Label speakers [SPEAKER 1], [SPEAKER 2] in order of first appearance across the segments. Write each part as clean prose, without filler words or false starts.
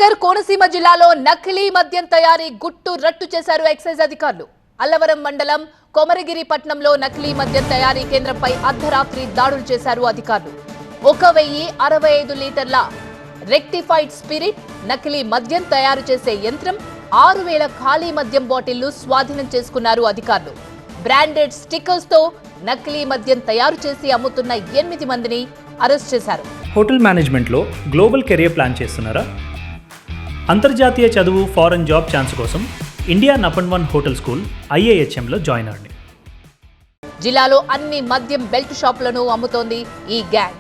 [SPEAKER 1] అంబేద్కర్ కోనసీమ జిల్లాలో నకిలీ మద్యం తయారీ గుట్టు రట్టు చేశారు ఎక్సైజ్ అధికారులు. అల్లవరం మండలం కొమరగిరి పట్టణంలో నకిలీ మద్యం తయారీ కేంద్రంపై అర్ధరాత్రి దాడులు చేశారు అధికారులు. 1065 లీటర్ల రెక్టిఫైడ్ స్పిరిట్, నకిలీ మద్యం తయారు చేసే యంత్రం, 6000 ఖాళీ మద్యం బాటిళ్లు స్వాధీనం చేసుకున్నారు అధికారులు. బ్రాండెడ్ స్టిక్కర్స్ తో నకిలీ మద్యం తయారు చేసి అమ్ముతున్న 8 మందిని అరెస్ట్ చేశారు.
[SPEAKER 2] హోటల్ మేనేజ్మెంట్లో గ్లోబల్ కెరియర్ ప్లాన్ చేస్తున్నారా? అంతర్జాతీయ చదువు, ఫారెన్ జాబ్ ఛాన్స్ కోసం ఇండియా నంబర్ 1 హోటల్ స్కూల్ IIHMలో జాయిన్ అవ్వండి.
[SPEAKER 1] జిల్లాలో అన్ని మద్యం బెల్ట్ షాపులను అమ్ముతోంది ఈ గ్యాంగ్.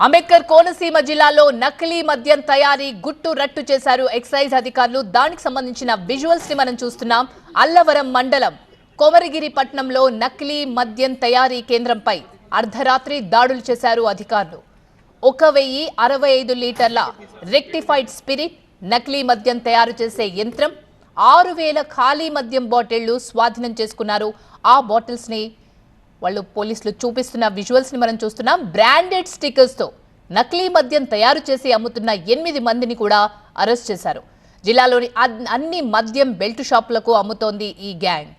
[SPEAKER 1] అంబేద్కర్ కోనసీమ జిల్లాలో నకిలీ మద్యం తయారీ గుట్టు రట్టు చేశారు ఎక్సైజ్ అధికారులు. దానికి సంబంధించిన విజువల్స్ ని మనం చూస్తున్నాం. అల్లవరం మండలం కొమరగిరి పట్టణంలో నకిలీ మద్యం తయారీ కేంద్రంపై అర్ధరాత్రి దాడులు చేశారు అధికారులు. 1065 లీటర్ల రెక్టిఫైడ్ స్పిరిట్, నకిలీ మద్యం తయారు చేసే యంత్రం, 6000 ఖాళీ మద్యం బాటిళ్లు స్వాధీనం చేసుకున్నారు. ఆ బాటిల్స్ ని వాళ్ళు పోలీసులు చూపిస్తున్న విజువల్స్ ని మనం చూస్తున్నాం. బ్రాండెడ్ స్టిక్కర్స్ తో నకిలీ మద్యం తయారు చేసి అమ్ముతున్న 8 మందిని కూడా అరెస్ట్ చేశారు. జిల్లాలోని అన్ని మద్యం బెల్ట్ షాపులకు అమ్ముతోంది ఈ గ్యాంగ్.